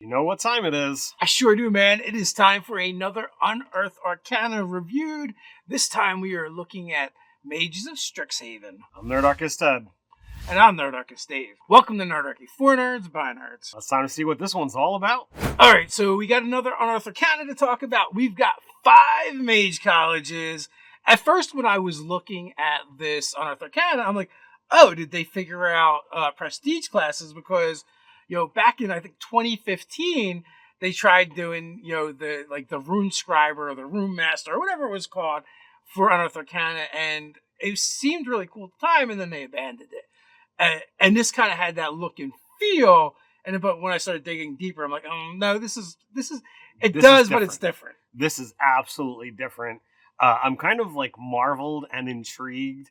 You know what time it is. I sure do, man. It is time for another Unearthed Arcana reviewed. This time we are looking at Mages of Strixhaven. I'm Nerdarchy Dives. And I'm Nerdarchy Dives. Welcome to Nerdarchy, for nerds, by nerds. It's time to see what this one's all about. Alright, so we got another Unearthed Arcana to talk about. We've got 5 mage colleges. At first, when I was looking at this Unearthed Arcana, I'm like, oh, did they figure out prestige classes? Because back in, I think, 2015, they tried doing, the Rune Scriber or the Rune Master or whatever it was called for Unearthed Arcana, and it seemed really cool at the time, and then they abandoned it. And this kind of had that look and feel, but when I started digging deeper, I'm like, oh, no, this is but it's different. This is absolutely different. I'm kind of marveled and intrigued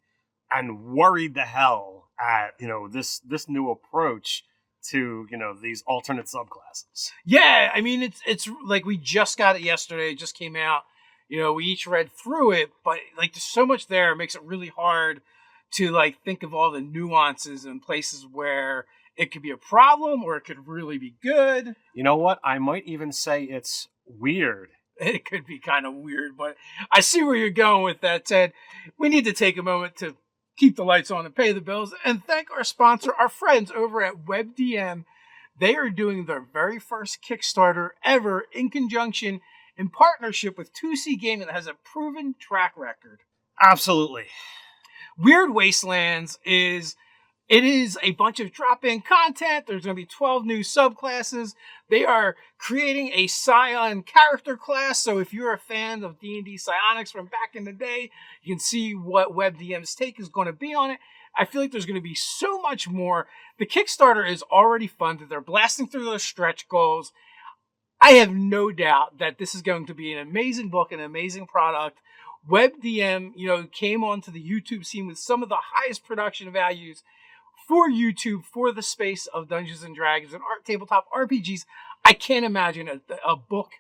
and worried the hell at, this new approach to these alternate subclasses. Yeah, I mean it's like we just got it yesterday. It just came out. We each read through it, but there's so much there. It makes it really hard to think of all the nuances and places where it could be a problem or it could really be good. You know what? I might even say it's weird. It could be kind of weird, but I see where you're going with that, Ted. We need to take a moment to keep the lights on and pay the bills, and thank our sponsor, our friends over at WebDM. They are doing their very first Kickstarter ever in partnership with 2C Gaming that has a proven track record. Absolutely. Weird Wastelands is a bunch of drop-in content. There's going to be 12 new subclasses. They are creating a Scion character class, so if you're a fan of D&D Psionics from back in the day, you can see what WebDM's take is going to be on it. I feel like there's going to be so much more. The Kickstarter is already funded. They're blasting through those stretch goals. I have no doubt that this is going to be an amazing book, an amazing product. WebDM, came onto the YouTube scene with some of the highest production values for YouTube, for the space of Dungeons & Dragons and tabletop RPGs. I can't imagine a book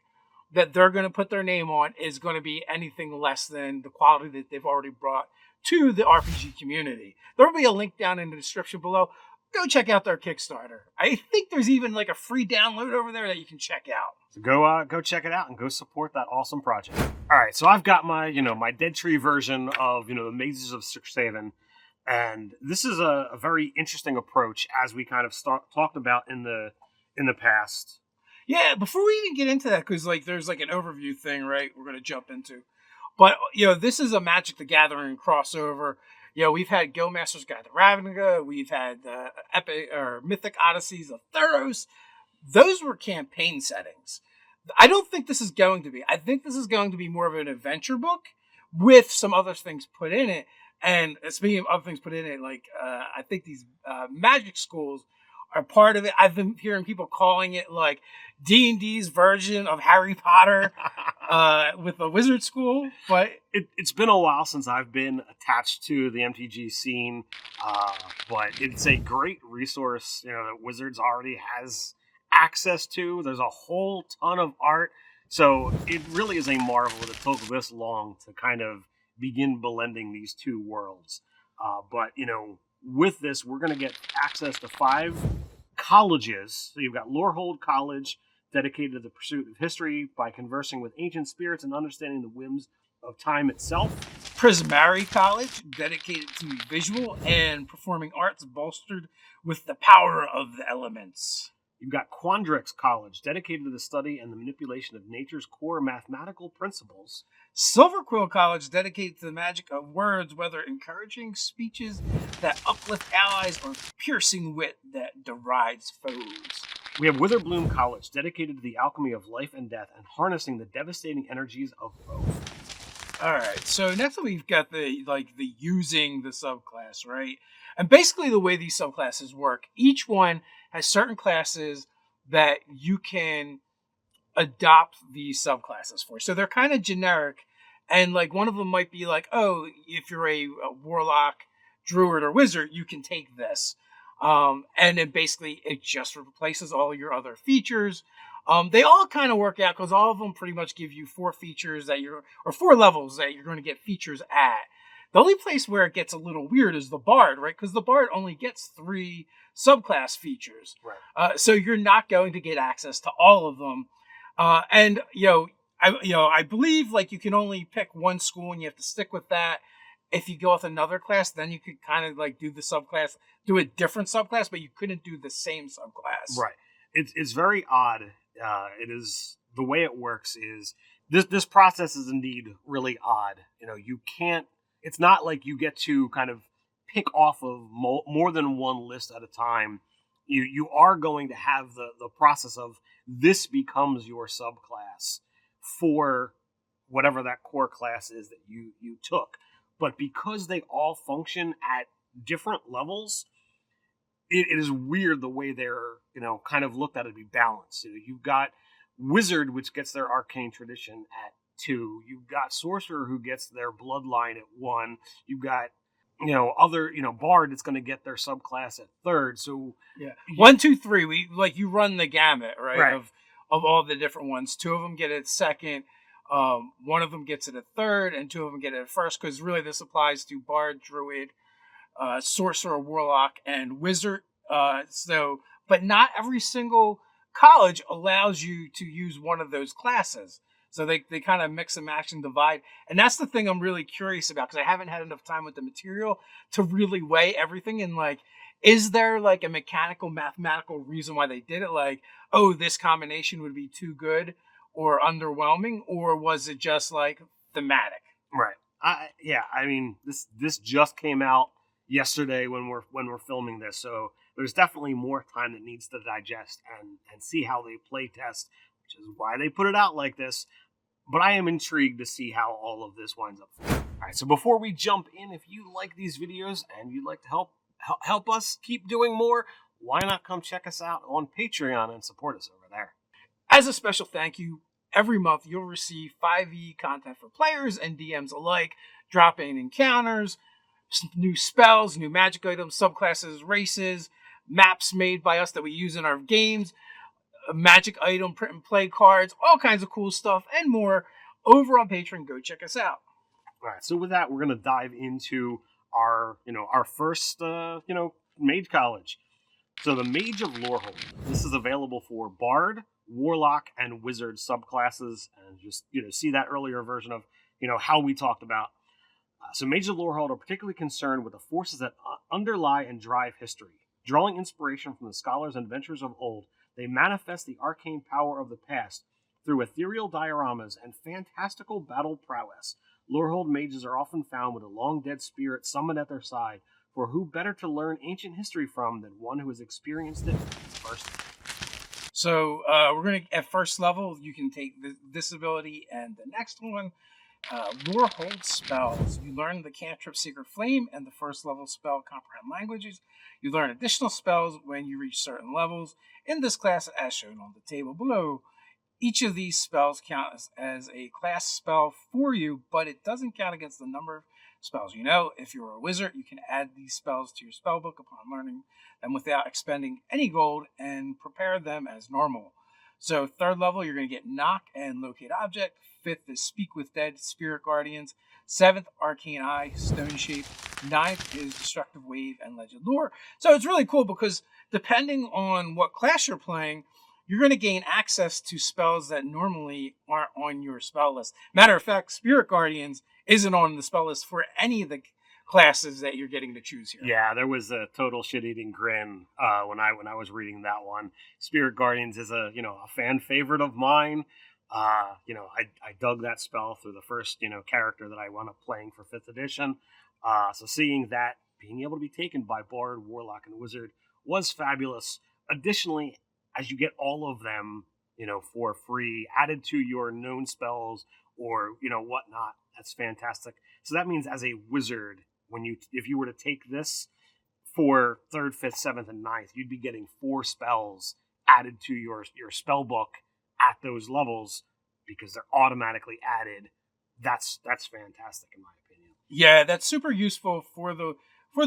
that they're going to put their name on is going to be anything less than the quality that they've already brought to the RPG community. There will be a link down in the description below. Go check out their Kickstarter. I think there's even a free download over there that you can check out. So go check it out and go support that awesome project. All right, so I've got my my Dead Tree version of the Mages of Strixhaven. And this is a very interesting approach, as we kind of talked about in the past. Yeah, before we even get into that, because there's an overview thing, right? We're going to jump into, but this is a Magic the Gathering crossover. We've had Guildmaster's Guide to Ravnica. We've had Epic or Mythic Odysseys of Theros. Those were campaign settings. I don't think this is going to be. I think this is going to be more of an adventure book with some other things put in it. And speaking of other things put in it, I think these magic schools are part of it. I've been hearing people calling it D&D's version of Harry Potter with a wizard school. But it's been a while since I've been attached to the MTG scene. But it's a great resource, that Wizards already has access to. There's a whole ton of art. So it really is a marvel that it took this long to kind of begin blending these two worlds. But with this, we're going to get access to 5 colleges. So you've got Lorehold College, dedicated to the pursuit of history by conversing with ancient spirits and understanding the whims of time itself. Prismari College, dedicated to visual and performing arts bolstered with the power of the elements. You've got Quandrix College, dedicated to the study and the manipulation of nature's core mathematical principles. Silverquill College, dedicated to the magic of words, whether encouraging speeches that uplift allies or piercing wit that derides foes. We have Witherbloom College, dedicated to the alchemy of life and death and harnessing the devastating energies of both. All right, so next we've got the using the subclass, right? And basically the way these subclasses work, each one has certain classes that you can adopt these subclasses for. So they're kind of generic, and one of them might be if you're a warlock, druid, or wizard, you can take this. And then basically it just replaces all your other features. They all kind of work out because all of them pretty much give you 4 features or 4 levels that you're going to get features at. The only place where it gets a little weird is the Bard, right? Because the Bard only gets 3 subclass features. Right. So you're not going to get access to all of them. And I believe like you can only pick one school and you have to stick with that. If you go with another class, then you could kind of like do a different subclass, but you couldn't do the same subclass. Right. It's very odd. It is the way it works is this process is indeed really odd. You can't. It's not like you get to kind of pick off of more than one list at a time. You are going to have the process of this becomes your subclass for whatever that core class is that you took. But because they all function at different levels, it is weird the way they're, kind of looked at to be balanced. You've got Wizard, which gets their arcane tradition at 2. You've got Sorcerer, who gets their bloodline at 1. You've got, other, Bard that's going to get their subclass at 3rd. So yeah, 1, 2, 3. You run the gamut, right? Of all the different ones. 2 of them get it 2nd. 1 of them gets it at 3rd, and 2 of them get it at 1st. Because really, this applies to Bard, Druid, Sorcerer, Warlock, and Wizard. But not every single college allows you to use one of those classes. So they kind of mix and match and divide. And that's the thing I'm really curious about, because I haven't had enough time with the material to really weigh everything. And is there like a mechanical, mathematical reason why they did it? Like, oh, this combination would be too good or underwhelming, or was it just like thematic? Right. I mean, this just came out yesterday when we're filming this, so there's definitely more time that needs to digest and see how they play test, which is why they put it out like this. But I am intrigued to see how all of this winds up. All right, so before we jump in, if you like these videos and you'd like to help us keep doing more, why not come check us out on Patreon and support us over there? As a special thank you, every month you'll receive 5e content for players and DMs alike, drop-in encounters, new spells, new magic items, subclasses, races, maps made by us that we use in our games, magic item print and play cards, all kinds of cool stuff and more over on Patreon. Go check us out. All right, so with that, we're going to dive into our first mage college. So the Mage of Lorehold. This is available for Bard, Warlock, and Wizard subclasses, and just see that earlier version of how we talked about. So Mages of Lorehold are particularly concerned with the forces that underlie and drive history. Drawing inspiration from the scholars and adventurers of old, they manifest the arcane power of the past through ethereal dioramas and fantastical battle prowess. Lorehold mages are often found with a long-dead spirit summoned at their side, for who better to learn ancient history from than one who has experienced it firsthand. So we're going to, at first level, you can take this ability and the next one. Lorehold spells. You learn the cantrip Secret Flame and the first level spell Comprehend Languages. You learn additional spells when you reach certain levels in this class as shown on the table below. Each of these spells counts as a class spell for you, but it doesn't count against the number of spells. If you're a wizard, you can add these spells to your spellbook upon learning them without expending any gold and prepare them as normal. So 3rd level, you're going to get Knock and Locate Object. 5th is Speak with Dead, Spirit Guardians. 7th, Arcane Eye, Stone Shape. 9th is Destructive Wave and Legend Lore. So it's really cool because depending on what class you're playing, you're going to gain access to spells that normally aren't on your spell list. Matter of fact, Spirit Guardians isn't on the spell list for any of the classes that you're getting to choose here. Yeah, there was a total shit-eating grin when I was reading that one. Spirit Guardians is a fan favorite of mine. I dug that spell through the first character that I wound up playing for 5th edition. So seeing that being able to be taken by Bard, Warlock, and Wizard was fabulous. Additionally, as you get all of them, for free, added to your known spells or whatnot, that's fantastic. So that means as a wizard, if you were to take this for 3rd, 5th, 7th, and 9th, you'd be getting 4 spells added to your spell book at those levels because they're automatically added. That's fantastic in my opinion. Yeah, that's super useful for the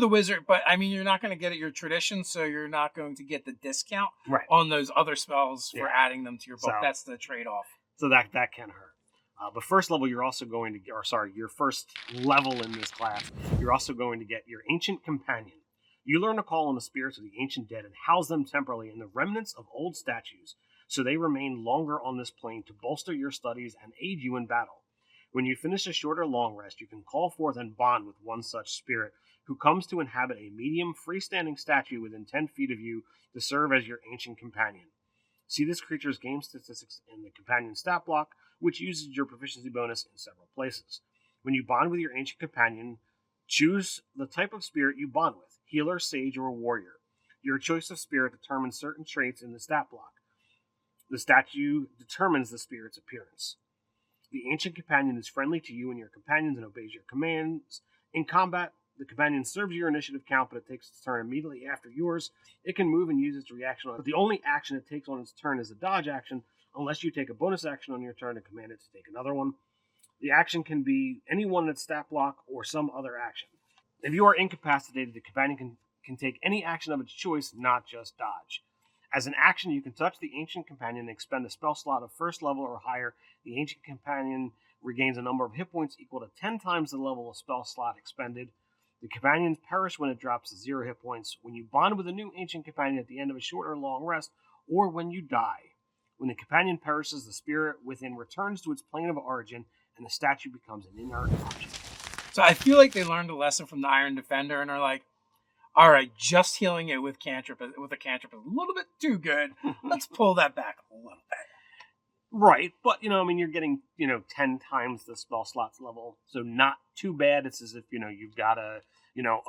wizard, but I mean you're not going to get it your tradition, so you're not going to get the discount on those other spells for adding them to your book. So, that's the trade-off. So that can hurt. But first level, you're also going to get, your first level in this class, you're also going to get your Ancient Companion. You learn to call on the spirits of the ancient dead and house them temporarily in the remnants of old statues, so they remain longer on this plane to bolster your studies and aid you in battle. When you finish a short or long rest, you can call forth and bond with one such spirit, who comes to inhabit a medium freestanding statue within 10 feet of you to serve as your Ancient Companion. See this creature's game statistics in the Companion stat block, which uses your proficiency bonus in several places. When you bond with your Ancient Companion, choose the type of spirit you bond with, healer, sage, or warrior. Your choice of spirit determines certain traits in the stat block. The statue determines the spirit's appearance. The Ancient Companion is friendly to you and your companions and obeys your commands. In combat, the companion serves your initiative count, but it takes its turn immediately after yours. It can move and use its reaction, but the only action it takes on its turn is a dodge action, unless you take a bonus action on your turn and command it to take another one. The action can be any one in its stat block or some other action. If you are incapacitated, the companion can take any action of its choice, not just dodge. As an action, you can touch the Ancient Companion and expend a spell slot of first level or higher. The Ancient Companion regains a number of hit points equal to 10 times the level of spell slot expended. The companions perish when it drops to 0 hit points. When you bond with a new Ancient Companion at the end of a short or long rest, or when you die. When the companion perishes, the spirit within returns to its plane of origin, and the statue becomes an inert object. So I feel like they learned a lesson from the Iron Defender and are like, all right, just healing it with a cantrip is a little bit too good. Let's pull that back a little bit. Right, but, you're getting, 10 times the spell slots level, so not too bad. It's as if, you've got a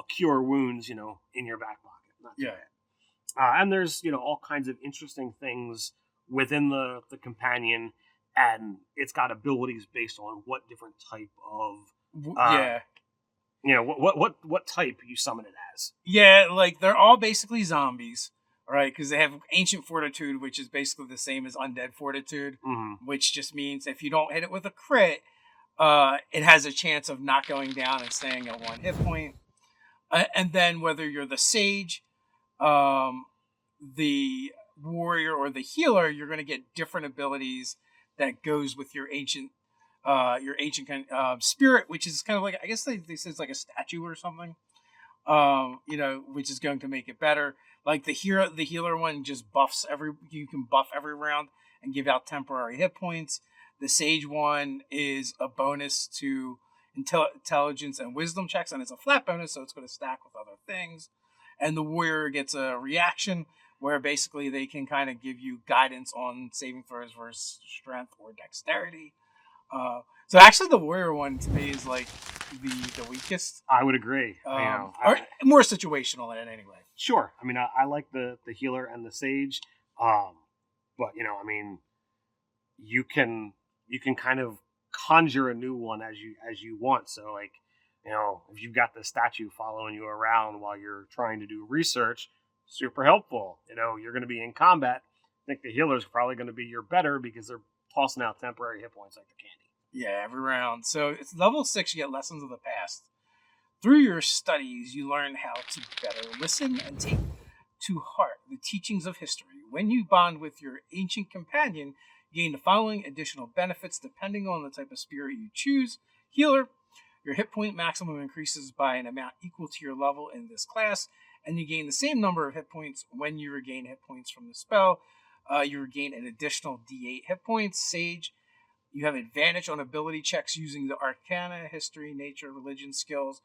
cure wounds, in your back pocket. Not too bad. And there's, all kinds of interesting things within the companion, and it's got abilities based on what different type of... what type you summon it as. Yeah, like, they're all basically zombies. Right, because they have Ancient Fortitude, which is basically the same as Undead Fortitude, which just means if you don't hit it with a crit, it has a chance of not going down and staying at 1 hit point. And then whether you're the Sage, the Warrior, or the Healer, you're going to get different abilities that goes with your Ancient Spirit, which is kind of like, I guess they say it's like a statue or something, which is going to make it better. Like the healer one just buffs you can buff every round and give out temporary hit points. The Sage one is a bonus to intelligence and wisdom checks, and it's a flat bonus, so it's going to stack with other things. And the Warrior gets a reaction where basically they can kind of give you guidance on saving throws versus strength or dexterity. So actually the Warrior one to me is like the weakest. I would agree. Or more situational in any way. Sure. I like the Healer and the Sage. But you can kind of conjure a new one as you want. So like, if you've got the statue following you around while you're trying to do research, super helpful. You're going to be in combat. I think the Healer's probably going to be your better because they're tossing out temporary hit points like the candy. Yeah, every round. So it's level 6, you get Lessons of the Past. Through your studies, you learn how to better listen and take to heart the teachings of history. When you bond with your Ancient Companion, you gain the following additional benefits depending on the type of spirit you choose. Healer, your hit point maximum increases by an amount equal to your level in this class, and you gain the same number of hit points when you regain hit points from the spell. You regain an additional D8 hit points. Sage, you have advantage on ability checks using the Arcana, History, Nature, Religion skills.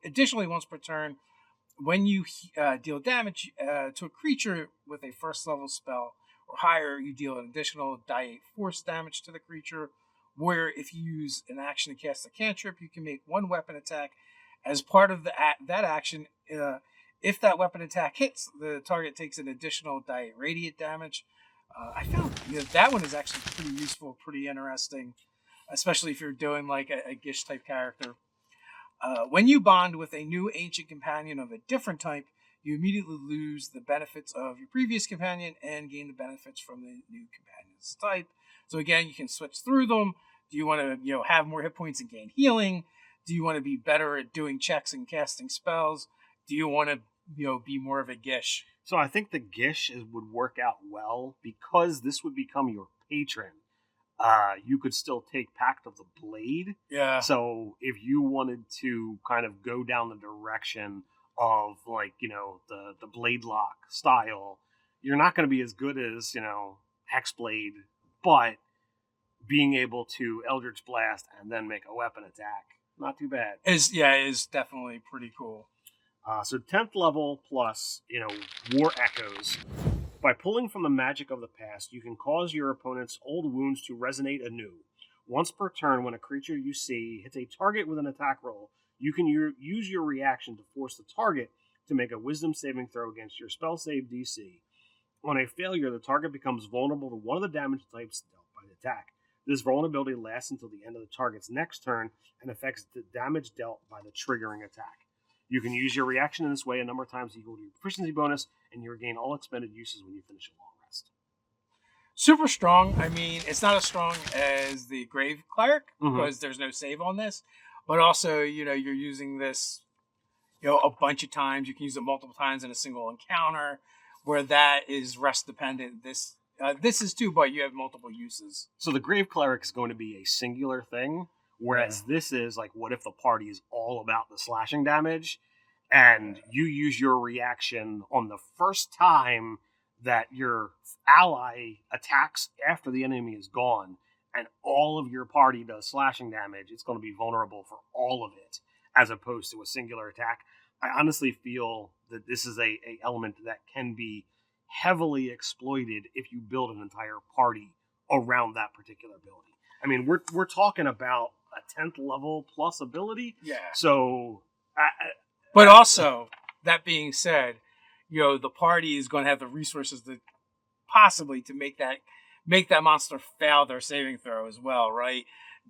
Additionally, once per turn, when you deal damage to a creature with a first level spell or higher, you deal an additional die 8 force damage to the creature. Where if you use an action to cast a cantrip, you can make one weapon attack. As part of that action, if that weapon attack hits, the target takes an additional die 8 radiant damage. I found that one is actually pretty useful, pretty interesting, especially if you're doing like a Gish type character. When you bond with a new Ancient Companion of a different type, you immediately lose the benefits of your previous companion and gain the benefits from the new companion's type. So again, you can switch through them. Do you want to have more hit points and gain healing? Do you want to be better at doing checks and casting spells? Do you want to be more of a Gish? So I think the Gish would work out well because this would become your patron. you could still take Pact of the Blade. Yeah. So if you wanted to kind of go down the direction of like, the Blade Lock style, you're not going to be as good as, Hexblade, but being able to Eldritch Blast and then make a weapon attack, not too bad. Is definitely pretty cool. So 10th level plus, War Echoes. By pulling from the magic of the past, you can cause your opponent's old wounds to resonate anew. Once per turn, when a creature you see hits a target with an attack roll, you can use your reaction to force the target to make a wisdom saving throw against your spell save DC. On a failure, the target becomes vulnerable to one of the damage types dealt by the attack. This vulnerability lasts until the end of the target's next turn and affects the damage dealt by the triggering attack. You can use your reaction in this way a number of times equal to your proficiency bonus, and you regain all expended uses when you finish a long rest. Super strong. I mean, it's not as strong as the Grave Cleric because there's no save on this, but also, you're using this, a bunch of times. You can use it multiple times in a single encounter, where that is rest dependent. This is too, but you have multiple uses. So the Grave Cleric is going to be a singular thing. Whereas this is like, what if the party is all about the slashing damage and you use your reaction on the first time that your ally attacks after the enemy is gone and all of your party does slashing damage, it's going to be vulnerable for all of it as opposed to a singular attack. I honestly feel that this is a element that can be heavily exploited if you build an entire party around that particular ability. I mean, we're talking about a 10th level plus ability. Yeah. So, but also, that being said, the party is going to have the resources to possibly to make that monster fail their saving throw as well, right?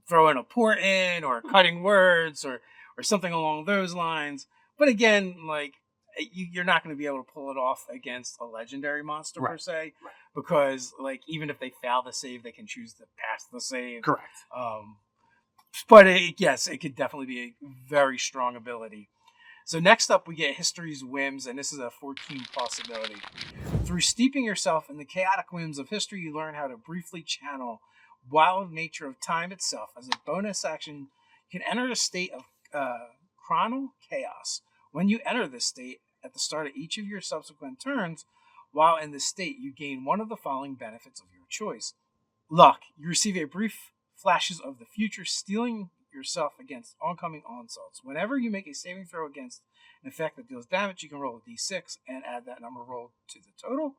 Throw in a portent or cutting words or something along those lines. But again, like, you're not going to be able to pull it off against a legendary monster per se, because like even if they fail the save, they can choose to pass the save. Correct. But it could definitely be a very strong ability. So next up, we get History's Whims, and this is a 14 possibility. Through steeping yourself in the chaotic whims of history, you learn how to briefly channel wild nature of time itself. As a bonus action, you can enter a state of chronal chaos. When you enter this state, at the start of each of your subsequent turns, while in this state, you gain one of the following benefits of your choice. Luck. You receive a brief flashes of the future, stealing yourself against oncoming onslaughts. Whenever you make a saving throw against an effect that deals damage, you can roll a d6 and add that number rolled to the total.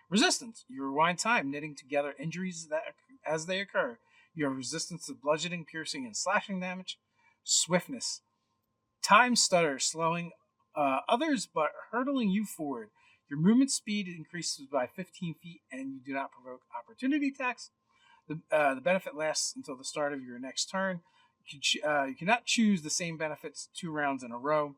Resistance. You rewind time, knitting together injuries that as they occur. You have resistance to bludgeoning, piercing, and slashing damage. Swiftness. Time stutter, slowing others but hurtling you forward. Your movement speed increases by 15 feet and you do not provoke opportunity attacks. The benefit lasts until the start of your next turn. You cannot choose the same benefits 2 rounds in a row.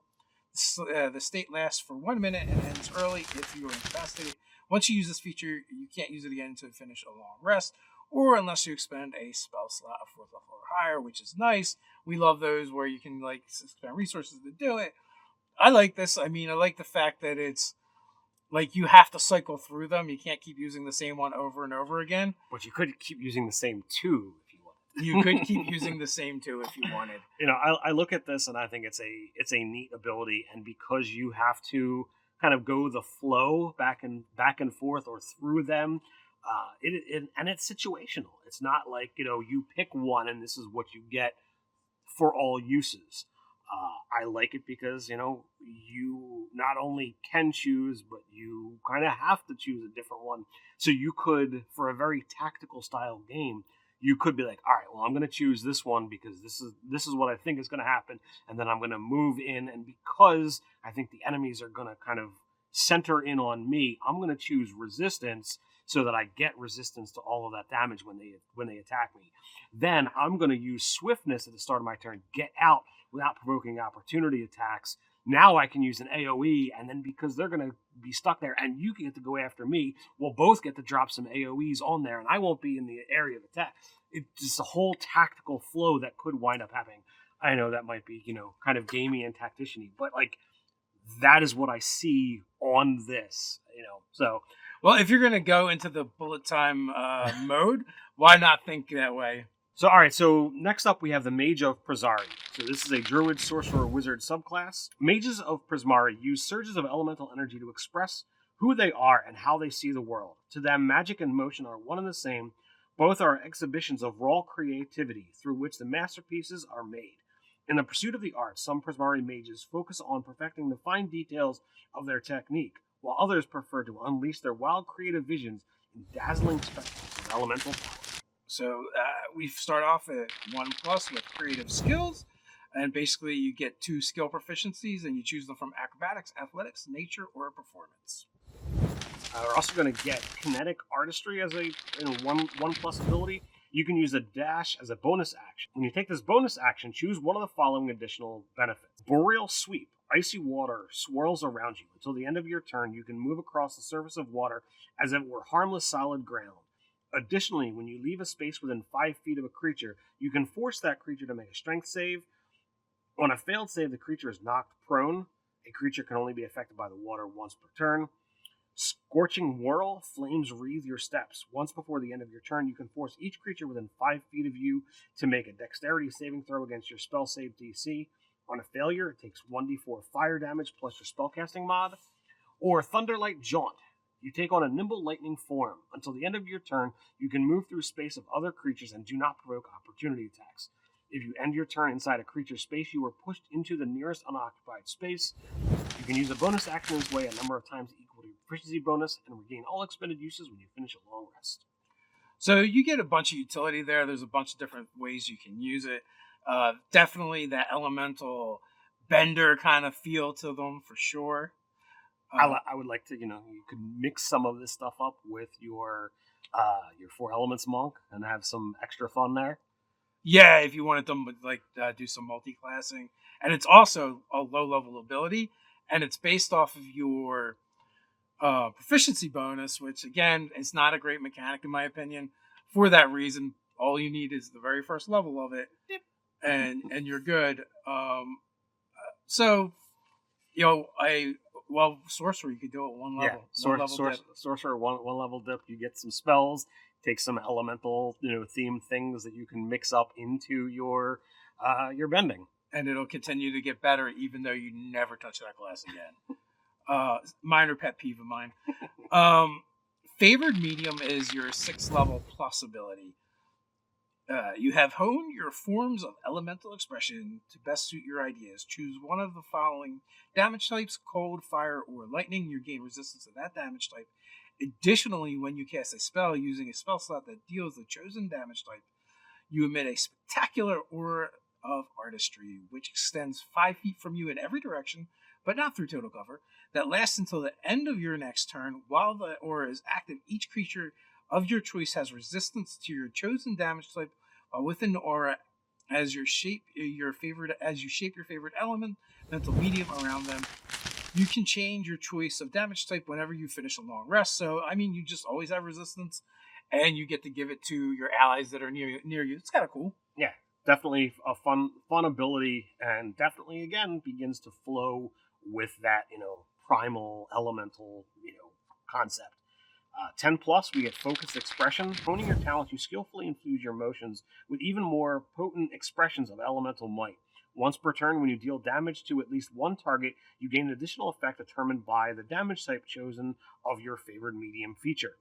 The state lasts for 1 minute and ends early if you are incapacitated. Once you use this feature, you can't use it again until you finish a long rest, or unless you expend a spell slot of 4th level or higher, which is nice. We love those where you can like spend resources to do it. I like this. I mean, I like the fact that it's like you have to cycle through them. You can't keep using the same one over and over again. But you could keep using the same 2 if you wanted. You could keep using the same 2 if you wanted. I look at this and I think it's a neat ability, and because you have to kind of go the flow back and forth or through them, and it's situational. It's not like you pick one and this is what you get for all uses. I like it because, you not only can choose, but you kind of have to choose a different one. So you could, for a very tactical style game, you could be like, all right, well, I'm going to choose this one because this is what I think is going to happen. And then I'm going to move in. And because I think the enemies are going to kind of center in on me, I'm going to choose resistance so that I get resistance to all of that damage when they attack me. Then I'm going to use swiftness at the start of my turn, get out without provoking opportunity attacks. Now I can use an AoE, and then because they're going to be stuck there and you get to go after me, we'll both get to drop some AoEs on there, and I won't be in the area of attack. It's just a whole tactical flow that could wind up happening. I know that might be, kind of gamey and tactician-y, but like that is what I see on this, So Well, if you're going to go into the bullet time mode, why not think that way? So, all right. So next up, we have the Mage of Prismari. So this is a Druid, Sorcerer, Wizard subclass. Mages of Prismari use surges of elemental energy to express who they are and how they see the world. To them, magic and motion are one and the same. Both are exhibitions of raw creativity through which the masterpieces are made. In the pursuit of the arts, some Prismari mages focus on perfecting the fine details of their technique, while others prefer to unleash their wild creative visions in dazzling spectacles of elemental power. So we start off at 1+ with creative skills, and basically you get 2 skill proficiencies, and you choose them from acrobatics, athletics, nature, or performance. We're also going to get kinetic artistry as a 1+ ability. You can use a dash as a bonus action. When you take this bonus action, choose one of the following additional benefits. Boreal Sweep. Icy water swirls around you. Until the end of your turn, you can move across the surface of water as if it were harmless solid ground. Additionally, when you leave a space within 5 feet of a creature, you can force that creature to make a strength save. On a failed save, the creature is knocked prone. A creature can only be affected by the water once per turn. Scorching Whirl. Flames wreathe your steps. Once before the end of your turn, you can force each creature within 5 feet of you to make a dexterity saving throw against your spell save DC. On a failure, it takes 1d4 fire damage plus your spellcasting mod. Or Thunderlight Jaunt. You take on a nimble lightning form. Until the end of your turn, you can move through space of other creatures and do not provoke opportunity attacks. If you end your turn inside a creature's space, you are pushed into the nearest unoccupied space. You can use a bonus action this way a number of times equal to your proficiency bonus and regain all expended uses when you finish a long rest. So you get a bunch of utility there. There's a bunch of different ways you can use it. Definitely that elemental bender kind of feel to them for sure. I would like to, you could mix some of this stuff up with your 4 Elements monk and have some extra fun there. Yeah, if you wanted them to do some multi-classing. And it's also a low-level ability, and it's based off of your proficiency bonus, which, again, is not a great mechanic in my opinion. For that reason, all you need is the very first level of it, and you're good. Sorcerer, you could do it 1 level. Yeah, sorcerer, one level dip. You get some spells, take some elemental, themed things that you can mix up into your bending, and it'll continue to get better, even though you never touch that class again. Minor pet peeve of mine. Favored medium is your 6th level plus ability. You have honed your forms of elemental expression to best suit your ideas. Choose one of the following damage types: cold, fire, or lightning. You gain resistance to that damage type. Additionally, when you cast a spell using a spell slot that deals the chosen damage type, you emit a spectacular aura of artistry, which extends 5 feet from you in every direction, but not through total cover, that lasts until the end of your next turn. While the aura is active, each creature of your choice has resistance to your chosen damage type within the aura as you shape your favorite element, mental medium around them. You can change your choice of damage type whenever you finish a long rest. So, you just always have resistance, and you get to give it to your allies that are near you. It's kind of cool. Yeah, definitely a fun ability, and definitely, again, begins to flow with that, primal elemental, concept. 10+, we get Focused Expression. Honing your talent, you skillfully infuse your emotions with even more potent expressions of elemental might. Once per turn, when you deal damage to at least one target, you gain an additional effect determined by the damage type chosen of your favored medium feature.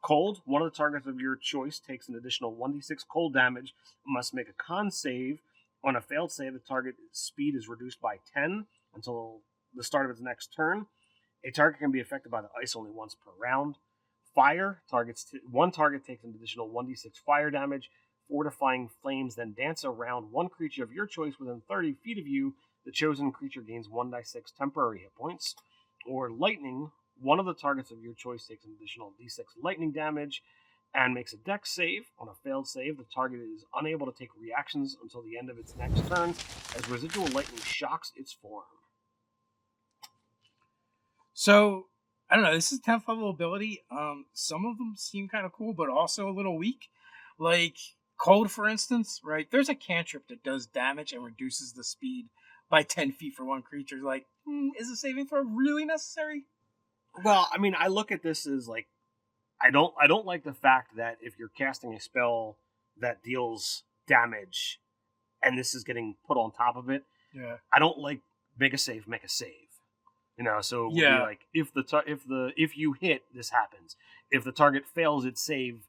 Cold, one of the targets of your choice takes an additional 1d6 cold damage and must make a con save. On a failed save, the target's speed is reduced by 10 until the start of its next turn. A target can be affected by the ice only once per round. Fire, one target takes an additional 1d6 fire damage. Fortifying flames then dance around one creature of your choice within 30 feet of you. The chosen creature gains 1d6 temporary hit points. Or lightning, one of the targets of your choice takes an additional d6 lightning damage and makes a dex save. On a failed save, the target is unable to take reactions until the end of its next turn, as residual lightning shocks its form. So, I don't know, this is 10th level ability. Some of them seem kind of cool, but also a little weak. Like Cold, for instance, right? There's a cantrip that does damage and reduces the speed by 10 feet for one creature. Like, is a saving throw really necessary? Well, I look at this as like I don't like the fact that if you're casting a spell that deals damage, and this is getting put on top of it. Yeah. I don't like make a save. You know, so it would be like if you hit, this happens. If the target fails its save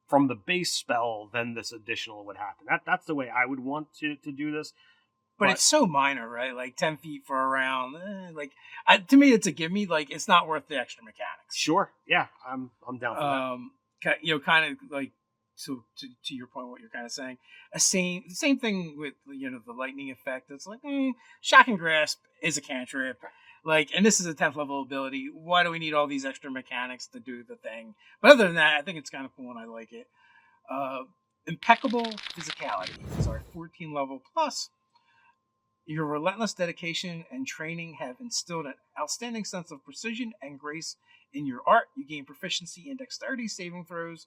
from the base spell, then this additional would happen. That's the way I would want to do this. But it's so minor, right? Like 10 feet for a round. To me, it's a gimme. Like, it's not worth the extra mechanics. Sure. Yeah, I'm down for that. You know, kind of like, so to your point, what you're kind of saying, the same thing with, you know, the lightning effect. It's like, Shock and Grasp is a cantrip. Like, and this is a 10th level ability. Why do we need all these extra mechanics to do the thing? But other than that, I think it's kind of cool and I like it. Impeccable Physicality is our 14 level plus. Your relentless dedication and training have instilled an outstanding sense of precision and grace in your art. You gain proficiency in dexterity saving throws.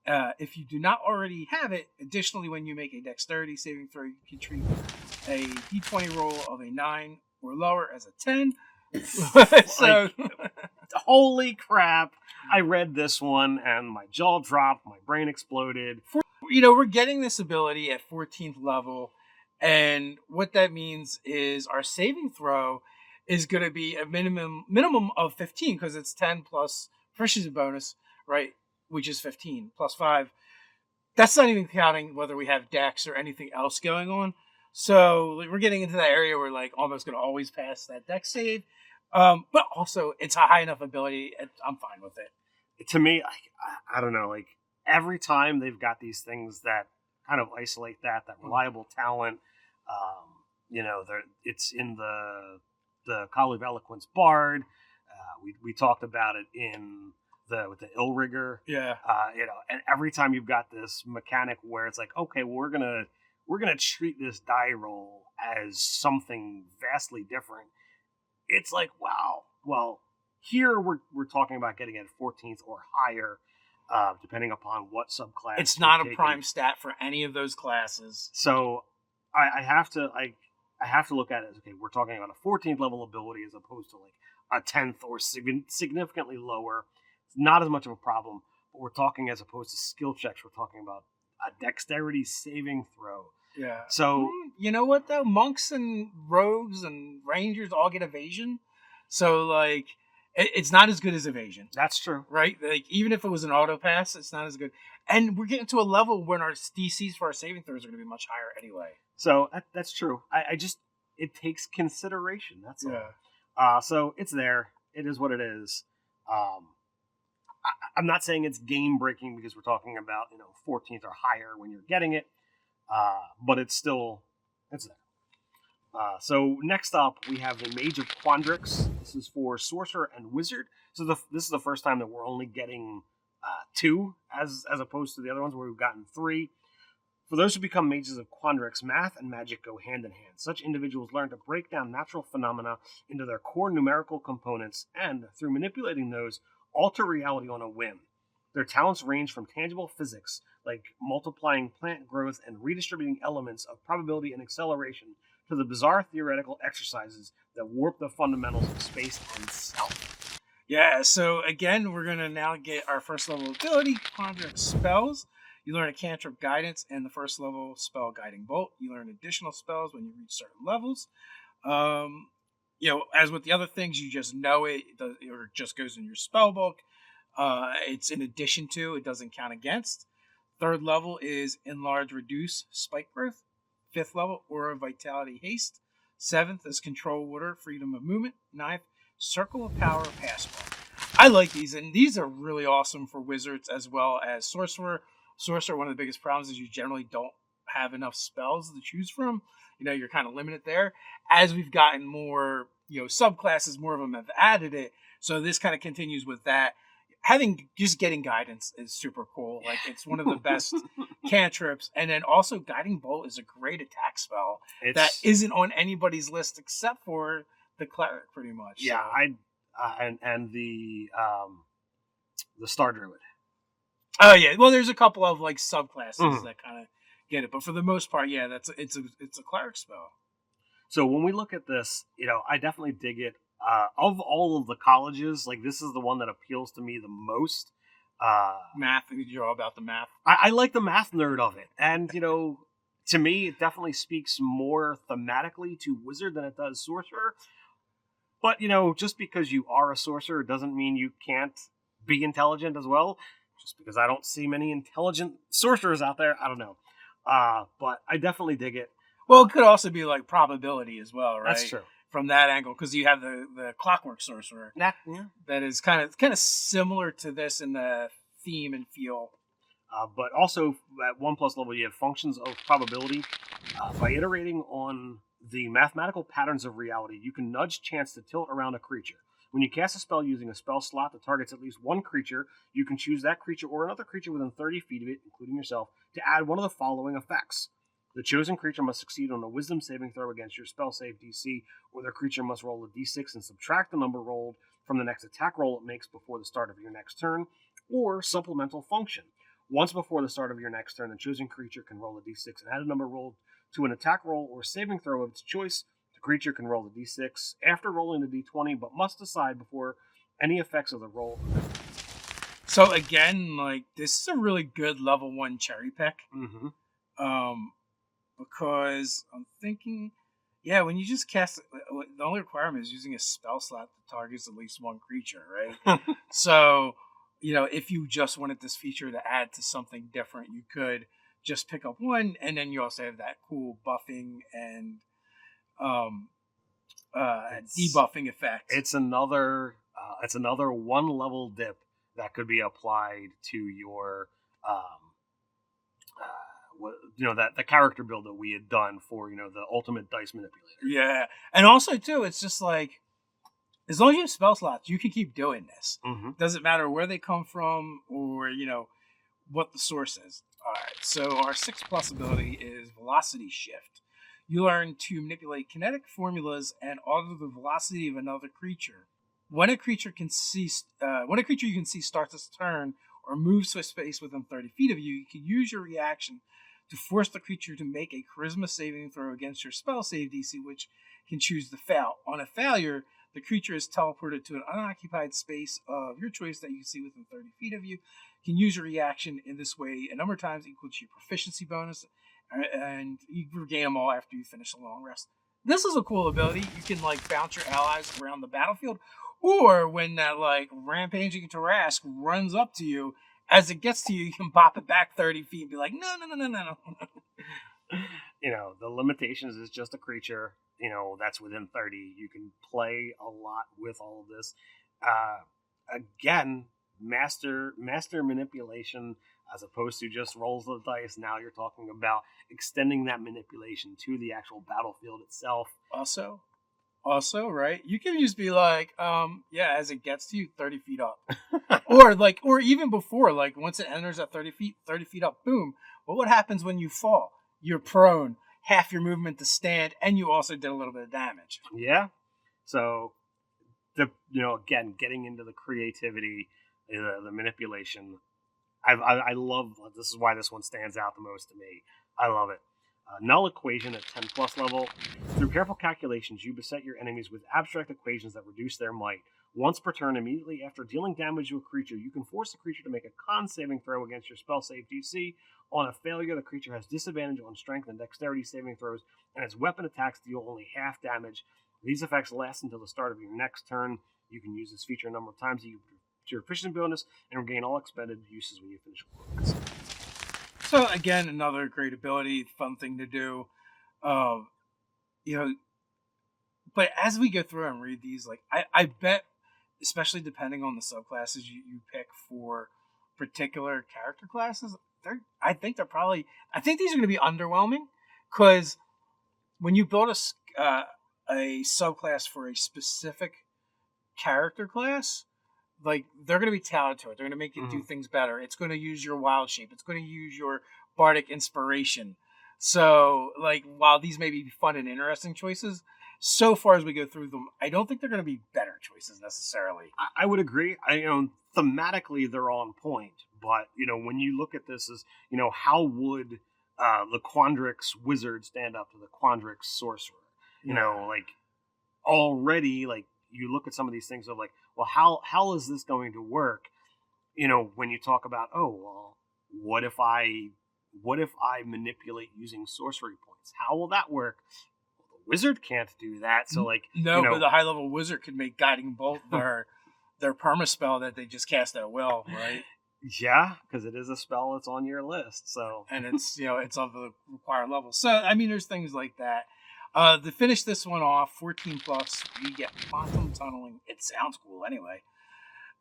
If you do not already have it, additionally, when you make a dexterity saving throw, you can treat a d20 roll of a 9 or lower as a 10. So, holy crap! I read this one and my jaw dropped, my brain exploded. You know, we're getting this ability at 14th level. And what that means is our saving throw is going to be a minimum of 15 because it's 10 plus proficiency bonus, right? Which is 15 plus 5. That's not even counting whether we have dex or anything else going on. So we're getting into that area where like almost going to always pass that dex save. But also it's a high enough ability. I'm fine with it. To me, I don't know. Like every time they've got these things that kind of isolate that reliable talent. You know, it's in the College of Eloquence Bard. We talked about it with the Illrigger. Yeah. You know, and every time you've got this mechanic where it's like, okay, well, we're gonna treat this die roll as something vastly different. It's like, wow. Well, here we're talking about getting it 14th or higher. Depending upon what subclass. It's not a prime stat for any of those classes. So I have to look at it as, okay, we're talking about a 14th level ability as opposed to like a 10th or significantly lower. It's not as much of a problem, but we're talking as opposed to skill checks. We're talking about a dexterity saving throw. Yeah. So you know what though? Monks and rogues and rangers all get evasion. So like it's not as good as evasion. That's true. Right? Like even if it was an auto pass, it's not as good. And we're getting to a level when our DCs for our saving throws are going to be much higher anyway. So that's true. I just, it takes consideration. That's all. Yeah. So it's there. It is what it is. I'm not saying it's game breaking because we're talking about, you know, 14th or higher when you're getting it. But it's there. So next up, we have the Mage of Quandrix. This is for Sorcerer and Wizard. So this is the first time that we're only getting 2 as opposed to the other ones where we've gotten 3. For those who become Mages of Quandrix, math and magic go hand in hand. Such individuals learn to break down natural phenomena into their core numerical components and, through manipulating those, alter reality on a whim. Their talents range from tangible physics, like multiplying plant growth and redistributing elements of probability and acceleration, to the bizarre theoretical exercises that warp the fundamentals of space and self. Yeah, so again, we're going to now get our first level ability, Quandrix Spells. You learn a cantrip guidance and the first level spell Guiding Bolt. You learn additional spells when you reach certain levels. You know, as with the other things, you just know it or just goes in your spell book. It's in addition to, it doesn't count against. 3rd level is Enlarge Reduce Spike Growth. 5th level, Aura Vitality Haste. 7th is Control Water, Freedom of Movement. 9th, Circle of Power, Passport. I like these, and these are really awesome for wizards as well as sorcerer. Sorcerer, one of the biggest problems is you generally don't have enough spells to choose from. You know, you're kind of limited there. As we've gotten more, you know, subclasses, more of them have added it. So this kind of continues with that. Getting guidance is super cool. Like, it's one of the best cantrips. And then also Guiding Bolt is a great attack spell that isn't on anybody's list except for the cleric, pretty much. Yeah, so. And the Star Druid. Oh yeah, well, there's a couple of like subclasses that kind of get it, but for the most part, yeah, it's a cleric spell. So when we look at this, you know, I definitely dig it. Of all of the colleges, like this is the one that appeals to me the most. Math, you're all about the math. I like the math nerd of it. And, to me, it definitely speaks more thematically to wizard than it does sorcerer. But, just because you are a sorcerer doesn't mean you can't be intelligent as well. Just because I don't see many intelligent sorcerers out there, I don't know. But I definitely dig it. Well, it could also be like probability as well, right? That's true. From that angle, because you have the clockwork sorcerer Yeah. that is kind of similar to this in the theme and feel. But also at 1+ level, you have functions of probability. By iterating on the mathematical patterns of reality, you can nudge chance to tilt around a creature. When you cast a spell using a spell slot that targets at least one creature, you can choose that creature or another creature within 30 feet of it, including yourself, to add one of the following effects. The chosen creature must succeed on a wisdom saving throw against your spell save DC, or the creature must roll a d6 and subtract the number rolled from the next attack roll it makes before the start of your next turn, or supplemental function. Once before the start of your next turn, the chosen creature can roll a d6 and add a number rolled to an attack roll or saving throw of its choice. The creature can roll the d6 after rolling the d20, but must decide before any effects of the roll. So again, like, this is a really good level 1 cherry pick. Mm-hmm. Because I'm thinking, yeah, when you just cast, the only requirement is using a spell slot that targets at least one creature, right? So, if you just wanted this feature to add to something different, you could just pick up one, and then you also have that cool buffing and debuffing effect. It's another 1 level dip that could be applied to your that the character build that we had done for the ultimate dice manipulator. Yeah, and also too, it's just like, as long as you have spell slots, you can keep doing this. Mm-hmm. Doesn't matter where they come from or what the source is. All right, so our 6+ ability is Velocity Shift. You learn to manipulate kinetic formulas and alter the velocity of another creature. When a creature you can see starts its turn or moves to a space within 30 feet of you, you can use your reaction to force the creature to make a charisma saving throw against your spell save DC, which can choose to fail. On a failure, the creature is teleported to an unoccupied space of your choice that you can see within 30 feet of you. You can use your reaction in this way a number of times equal to your proficiency bonus, and you regain them all after you finish a long rest. This is a cool ability. You can bounce your allies around the battlefield, or when that rampaging Tarrasque runs up to you, as it gets to you, you can pop it back 30 feet and be like, no. The limitations is just a creature, that's within 30. You can play a lot with all of this. Again, master manipulation as opposed to just rolls of the dice. Now you're talking about extending that manipulation to the actual battlefield itself. Also, right? You can just be like, as it gets to you, 30 feet up. or even before, once it enters at 30 feet up, boom. Well, what happens when you fall? You're prone, half your movement to stand, and you also did a little bit of damage. Yeah. So, again, getting into the creativity, the manipulation, I love, this is why this one stands out the most to me. I love it. Null equation at 10+ level. Through careful calculations, you beset your enemies with abstract equations that reduce their might. Once per turn, immediately after dealing damage to a creature, you can force the creature to make a con saving throw against your spell save DC. On a failure, the creature has disadvantage on strength and dexterity saving throws, and its weapon attacks deal only half damage. These effects last until the start of your next turn. You can use this feature a number of times to your efficiency bonus and regain all expended uses when you finish a class. So again, another great ability, fun thing to do. But as we go through and read these, I bet, especially depending on the subclasses you pick for particular character classes, I think these are going to be underwhelming, because when you build a subclass for a specific character class, they're going to be tailored to it. They're going to make it do things better. It's going to use your wild shape. It's going to use your bardic inspiration. So, while these may be fun and interesting choices, so far as we go through them, I don't think they're going to be better choices necessarily. I would agree. Thematically they're on point, but when you look at this as how would the Quandrix wizard stand up to the Quandrix sorcerer? Already, you look at some of these things of well, how is this going to work? when you talk about, oh, well, what if I manipulate using sorcery points? How will that work? Well, the wizard can't do that. So but the high level wizard could make guiding bolt their perma spell that they just cast at will, right? Yeah, because it is a spell that's on your list. So and it's it's of the required level. So there's things like that. To finish this one off, 14 plus, we get quantum tunneling. It sounds cool anyway.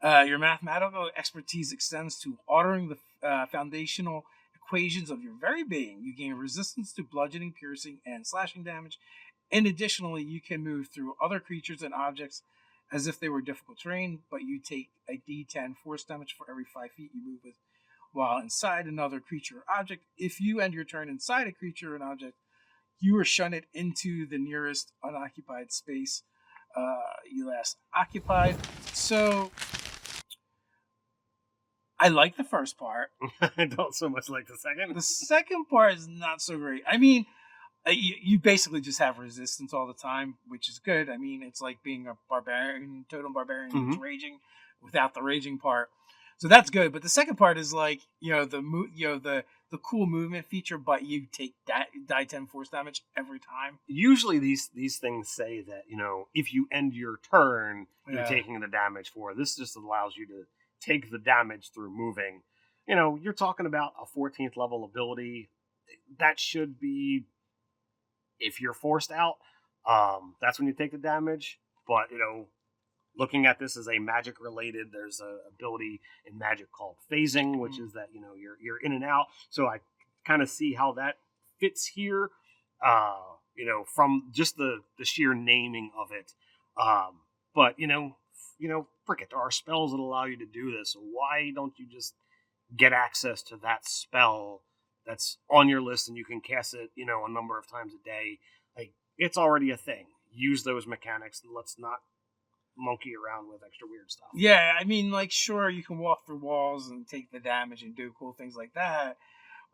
Your mathematical expertise extends to ordering the foundational equations of your very being. You gain resistance to bludgeoning, piercing, and slashing damage. And additionally, you can move through other creatures and objects as if they were difficult terrain, but you take a d10 force damage for every 5 feet you move with while inside another creature or object. If you end your turn inside a creature or an object, you are shunted into the nearest unoccupied space you last occupied. So I like the first part. I don't so much like the second. The second part is not so great. I mean, you basically just have resistance all the time, which is good. I mean, it's like being a barbarian, totem barbarian who's raging without the raging part. So that's good. But the second part is like, the cool movement feature, but you take that die 10 force damage every time. Usually these things say that, if you end your turn, you're taking the damage for. This just allows you to take the damage through moving. You're talking about a 14th level ability. That should be, if you're forced out, that's when you take the damage. But, looking at this as a magic related, there's a ability in magic called phasing, which is that, you're in and out. So I kind of see how that fits here, from just the sheer naming of it. But, frick it, there are spells that allow you to do this. So why don't you just get access to that spell that's on your list and you can cast it, a number of times a day? Like, it's already a thing. Use those mechanics and let's not monkey around with extra weird stuff. Yeah, I mean, sure, you can walk through walls and take the damage and do cool things like that.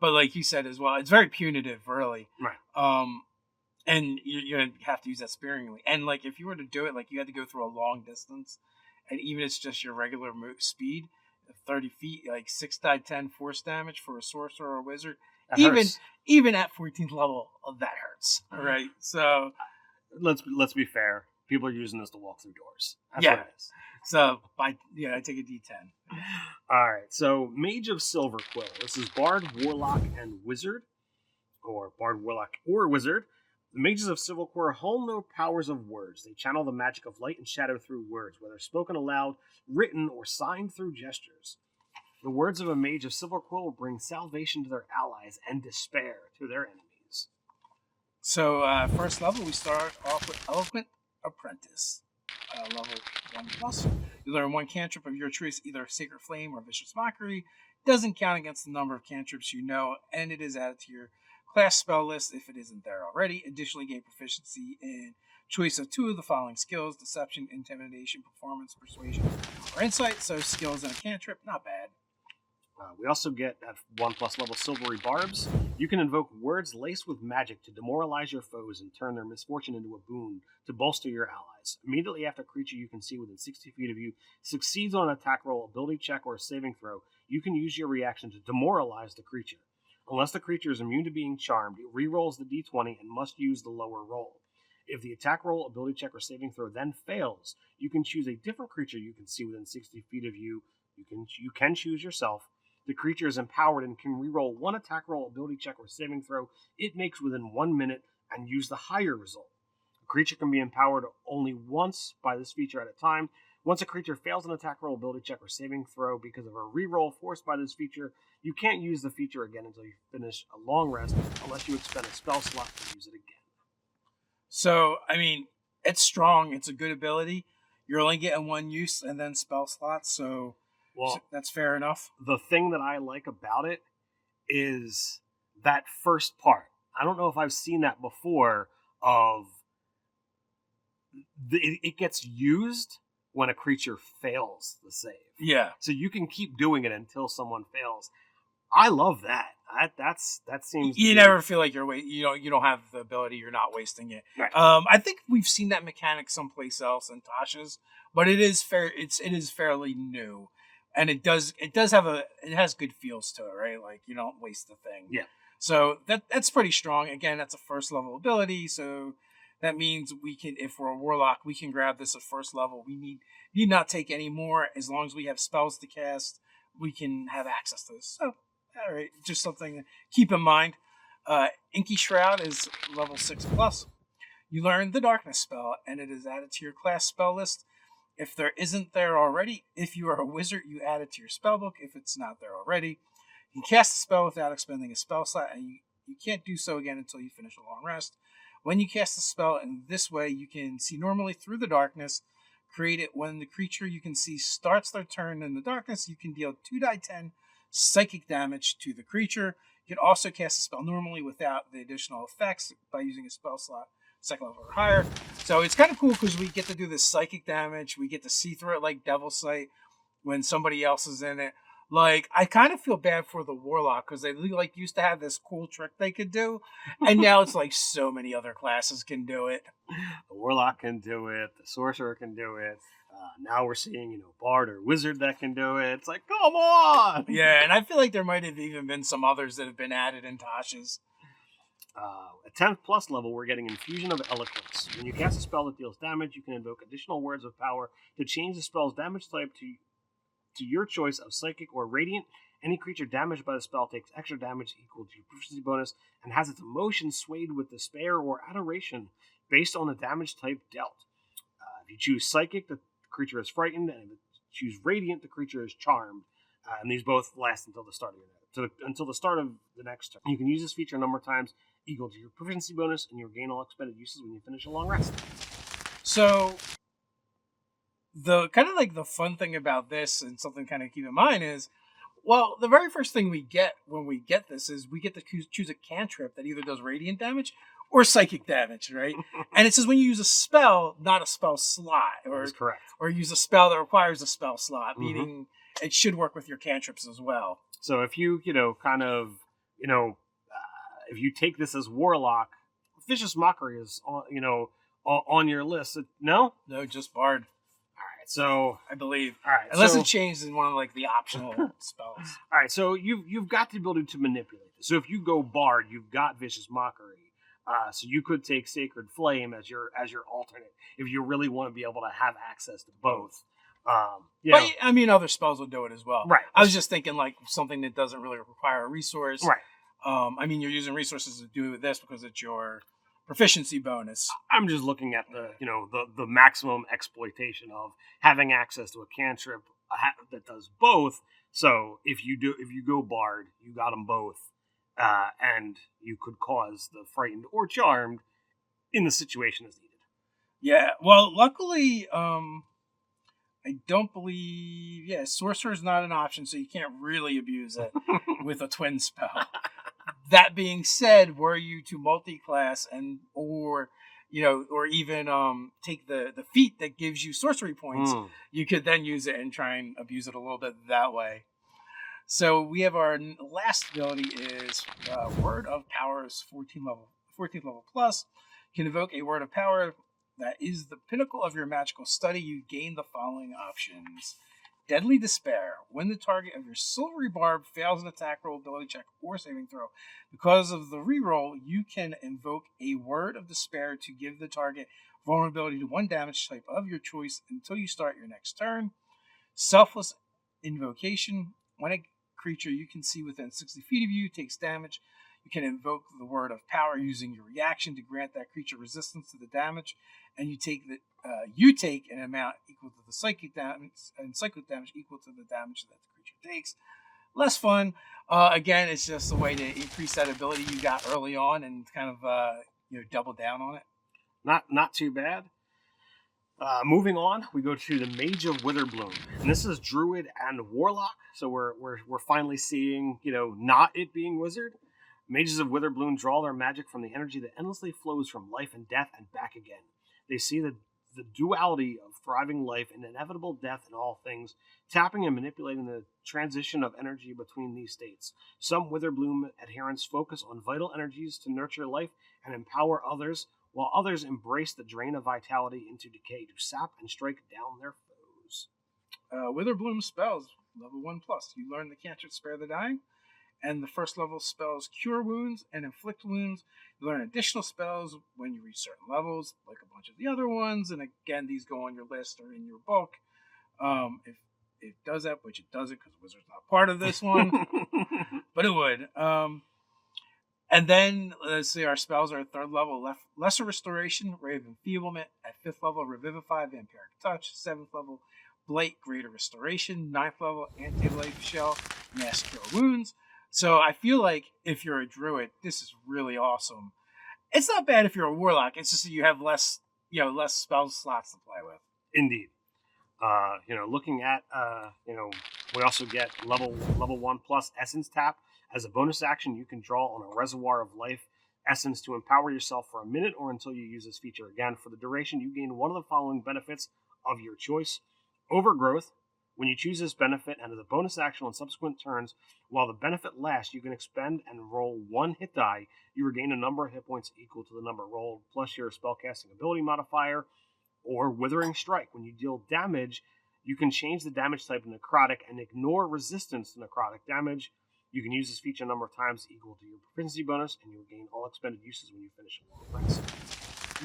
But like you said as well, it's very punitive, really. Right. And you have to use that sparingly. And if you were to do it, you had to go through a long distance. And even if it's just your regular speed, 30 feet, 6 die 10 force damage for a sorcerer or a wizard. Even at 14th level, that hurts. All right, so let's be fair. People are using this to walk through doors. That's what it is. So I take a D10. All right. So Mage of Silver Quill. This is Bard, Warlock, and Wizard, or Bard, Warlock, or Wizard. The Mages of Silver Quill hone their powers of words. They channel the magic of light and shadow through words, whether spoken aloud, written, or signed through gestures. The words of a Mage of Silver Quill will bring salvation to their allies and despair to their enemies. So first level, we start off with Eloquent Apprentice. Level 1+. You learn one cantrip of your choice, either Sacred Flame or Vicious Mockery. Doesn't count against the number of cantrips you know, and it is added to your class spell list if it isn't there already. Additionally, gain proficiency in choice of 2 of the following skills: Deception, Intimidation, Performance, Persuasion, or Insight. So skills and a cantrip, not bad. We also get at 1+ level Silvery Barbs. You can invoke words laced with magic to demoralize your foes and turn their misfortune into a boon to bolster your allies. Immediately after a creature you can see within 60 feet of you succeeds on an attack roll, ability check, or a saving throw, you can use your reaction to demoralize the creature. Unless the creature is immune to being charmed, it rerolls the d20 and must use the lower roll. If the attack roll, ability check, or saving throw then fails, you can choose a different creature you can see within 60 feet of you. You can choose yourself. The creature is empowered and can reroll one attack roll, ability check, or saving throw it makes within 1 minute and use the higher result. A creature can be empowered only once by this feature at a time. Once a creature fails an attack roll, ability check, or saving throw because of a reroll forced by this feature, you can't use the feature again until you finish a long rest, unless you expend a spell slot to use it again. So, it's strong. It's a good ability. You're only getting one use and then spell slots, so that's fair enough. The thing that I like about it is that first part. I don't know if I've seen that before. It gets used when a creature fails the save. Yeah. So you can keep doing it until someone fails. I love that. That seems. You never feel like you don't have the ability. You're not wasting it. Right. I think we've seen that mechanic someplace else in Tasha's, but it is fair. It is fairly new. and it has good feels to it, right? Like you don't waste the thing. Yeah. So that's pretty strong. Again, that's a first level ability, so that means we can, if we're a warlock, we can grab this at first level. We need not take any more. As long as we have spells to cast, we can have access to this. So, all right, just something to keep in mind. Inky Shroud is level 6+. You learn the Darkness spell, and it is added to your class spell list. If there isn't there already, if you are a wizard, you add it to your spellbook. If it's not there already, you can cast a spell without expending a spell slot, and you can't do so again until you finish a long rest. When you cast a spell in this way, you can see normally through the darkness. Create it when the creature you can see starts their turn in the darkness. You can deal 2d10 psychic damage to the creature. You can also cast a spell normally without the additional effects by using a spell slot second level or higher. So it's kind of cool because we get to do this psychic damage. We get to see through it like Devil Sight when somebody else is in it. Like, I kind of feel bad for the warlock because they like used to have this cool trick they could do, and now it's like so many other classes can do it. The warlock can do it. The sorcerer can do it. Now we're seeing, bard or wizard that can do it. It's like, come on! Yeah, and I feel like there might have even been some others that have been added in Tasha's. At 10th plus level, we're getting Infusion of Eloquence. When you cast a spell that deals damage, you can invoke additional words of power to change the spell's damage type to your choice of Psychic or Radiant. Any creature damaged by the spell takes extra damage equal to your proficiency bonus and has its emotion swayed with despair or adoration based on the damage type dealt. If you choose Psychic, the creature is frightened, and if you choose Radiant, the creature is charmed. And these both last until the start of the next turn. You can use this feature a number of times equal to your proficiency bonus, and you regain all expended uses when you finish a long rest. So, the kind of like the fun thing about this, and something kind of keep in mind is, well, the very first thing we get when we get this is we get to choose a cantrip that either does radiant damage or psychic damage, right? And it says when you use a spell, not a spell slot, That is correct. or use a spell that requires a spell slot, meaning it should work with your cantrips as well. So if you, if you take this as warlock, Vicious Mockery is on your list. No, just bard. All right, so I believe. All right, unless it changed in one of like the optional spells. All right, so you've got the ability to manipulate this. So if you go bard, you've got Vicious Mockery. So you could take Sacred Flame as your alternate if you really want to be able to have access to both. But I mean, other spells will do it as well. Right. I was just thinking like something that doesn't really require a resource. Right. I mean, you're using resources to do this because it's your proficiency bonus. I'm just looking at the maximum exploitation of having access to a cantrip that does both. So if you go bard, you got them both, and you could cause the frightened or charmed in the situation as needed. Yeah. Well, luckily, I don't believe. Yeah, sorcerer is not an option, so you can't really abuse it with a twin spell. That being said, were you to multi-class or even take the feat that gives you sorcery points, you could then use it and try and abuse it a little bit that way. So we have our last ability is Word of Power is 14th level plus. You can invoke a Word of Power that is the pinnacle of your magical study. You gain the following options. Deadly Despair. When the target of your Silvery Barb fails an attack roll, ability check, or saving throw, because of the reroll, you can invoke a Word of Despair to give the target vulnerability to one damage type of your choice until you start your next turn. Selfless Invocation. When a creature you can see within 60 feet of you takes damage, you can invoke the Word of Power using your reaction to grant that creature resistance to the damage, and you take an amount equal to the psychic damage, and psychic damage equal to the damage that the creature takes. Less fun. Again, it's just a way to increase that ability you got early on and kind of double down on it. Not too bad. Moving on, we go to the Mage of Witherbloom, and this is Druid and Warlock. So we're finally seeing not it being Wizard. Mages of Witherbloom draw their magic from the energy that endlessly flows from life and death and back again. They see the duality of thriving life and inevitable death in all things, tapping and manipulating the transition of energy between these states. Some Witherbloom adherents focus on vital energies to nurture life and empower others, while others embrace the drain of vitality into decay to sap and strike down their foes. Witherbloom spells. level 1+. You learn the cantrip Spare the Dying, and the first level spells Cure Wounds and Inflict Wounds. You learn additional spells when you reach certain levels, like a bunch of the other ones, and again, these go on your list or in your book. If it does that, which it doesn't because Wizard's not part of this one, but it would. And then, let's see, our spells are at 3rd level, Lesser Restoration, Ray of Enfeeblement. At 5th level, Revivify, Vampiric Touch. 7th level, Blight, Greater Restoration. 9th level, Anti-Life Shell, Mass Cure Wounds. So I feel like if you're a druid, this is really awesome. It's not bad if you're a warlock. It's just that you have less spell slots to play with. Indeed. Looking at, we also get level 1+ Essence Tap. As a bonus action, you can draw on a Reservoir of Life essence to empower yourself for a minute or until you use this feature again. For the duration, you gain one of the following benefits of your choice. Overgrowth. When you choose this benefit and as a bonus action on subsequent turns, while the benefit lasts, you can expend and roll 1 hit die. You regain a number of hit points equal to the number rolled, plus your spellcasting ability modifier. Or Withering Strike. When you deal damage, you can change the damage type to necrotic and ignore resistance to necrotic damage. You can use this feature a number of times equal to your proficiency bonus, and you'll gain all expended uses when you finish a long rest.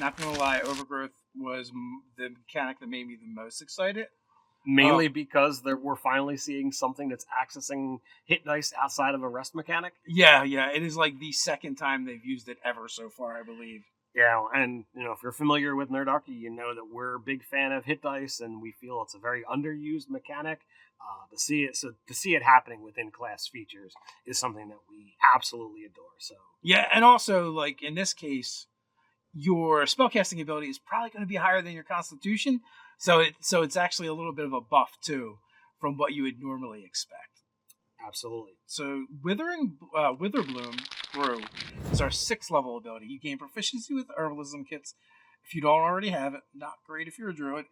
Not gonna lie, Overgrowth was the mechanic that made me the most excited. Mainly because we're finally seeing something that's accessing hit dice outside of a rest mechanic. Yeah, it is like the second time they've used it ever so far, I believe. Yeah, and if you're familiar with Nerdarchy, you know that we're a big fan of hit dice, and we feel it's a very underused mechanic. To see it happening within class features is something that we absolutely adore. So yeah, and also like in this case, your spellcasting ability is probably going to be higher than your Constitution, so it's actually a little bit of a buff too from what you would normally expect. Absolutely. So Witherbloom Brew is our 6th level ability. You gain proficiency with herbalism kits if you don't already have it. Not great if you're a druid.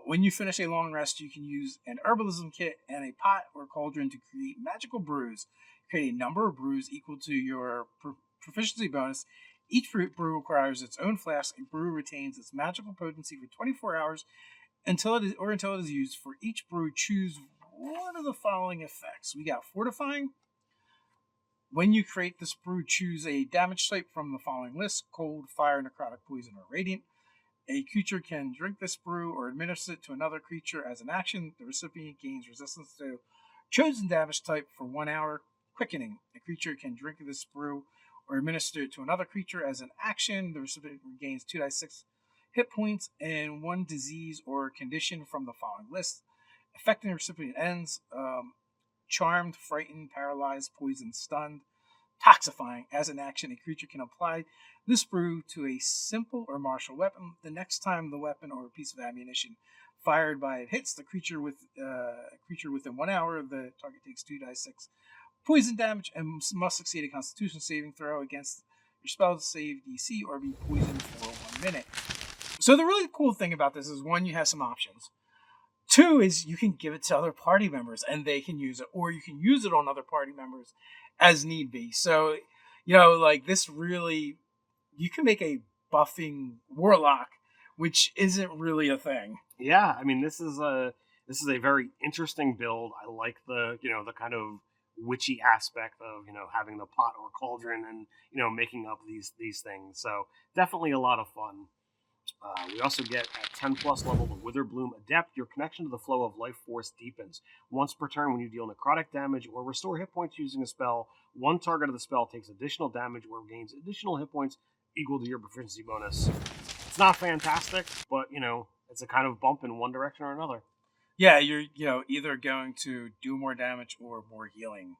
When you finish a long rest, you can use an herbalism kit and a pot or cauldron to create magical brews. Create a number of brews equal to your proficiency bonus. Each brew requires its own flask. A brew retains its magical potency for 24 hours until it is used. For each brew, choose one of the following effects. We got Fortifying. When you create this brew, choose a damage type from the following list: cold, fire, necrotic, poison, or radiant. A creature can drink this brew or administer it to another creature as an action. The recipient gains resistance to chosen damage type for 1 hour. Quickening. A creature can drink this brew or administer it to another creature as an action. The recipient regains 2d6 hit points and 1 disease or condition from the following list. Affecting the recipient ends. Charmed, frightened, paralyzed, poisoned, stunned. Toxifying. As an action, a creature can apply this brew to a simple or martial weapon. The next time the weapon or a piece of ammunition fired by it hits the creature within 1 hour, the target takes 2d6 poison damage and must succeed a Constitution saving throw against your spell save DC or be poisoned for 1 minute. So the really cool thing about this is, 1, you have some options. 2 is you can give it to other party members and they can use it, or you can use it on other party members as need be. So, like this really, you can make a buffing warlock, which isn't really a thing. Yeah, I mean, this is a very interesting build. I like the the kind of witchy aspect of having the pot or cauldron and making up these things. So definitely a lot of fun. We also get at 10+ level the Witherbloom Adept. Your connection to the flow of life force deepens. Once per turn, when you deal necrotic damage or restore hit points using a spell, one target of the spell takes additional damage or gains additional hit points equal to your proficiency bonus. It's not fantastic, but it's a kind of bump in one direction or another. Yeah, you're either going to do more damage or more healing.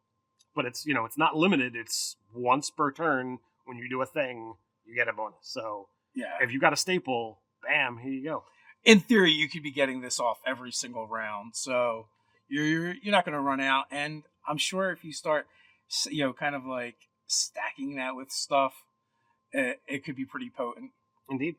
But it's it's not limited. It's once per turn. When you do a thing, you get a bonus. So yeah, if you got a staple, bam, here you go. In theory, you could be getting this off every single round, so you're not going to run out. And I'm sure if you start, kind of like stacking that with stuff, it could be pretty potent. Indeed.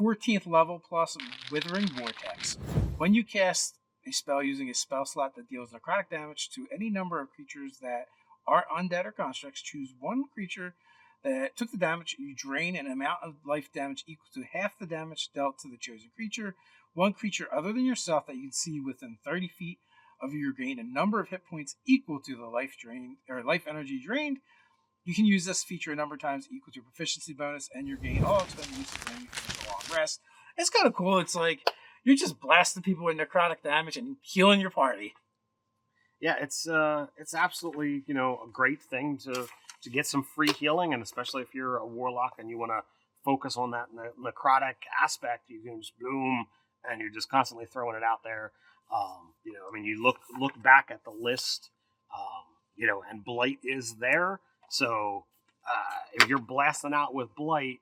14th level plus Withering Vortex. When you cast a spell using a spell slot that deals necrotic damage to any number of creatures that are undead or constructs, choose one creature that took the damage, you drain an amount of life damage equal to half the damage dealt to the chosen creature. One creature other than yourself that you can see within 30 feet of you gain a number of hit points equal to the life drained or life energy drained. You can use this feature a number of times equal to proficiency bonus, and you gain all expended uses when you finish a long rest. It's kind of cool. It's like you're just blasting people with necrotic damage and healing your party. Yeah, it's absolutely a great thing to get some free healing, and especially if you're a warlock and you want to focus on that necrotic aspect, you can just boom, and you're just constantly throwing it out there. You look back at the list, and Blight is there. So if you're blasting out with Blight,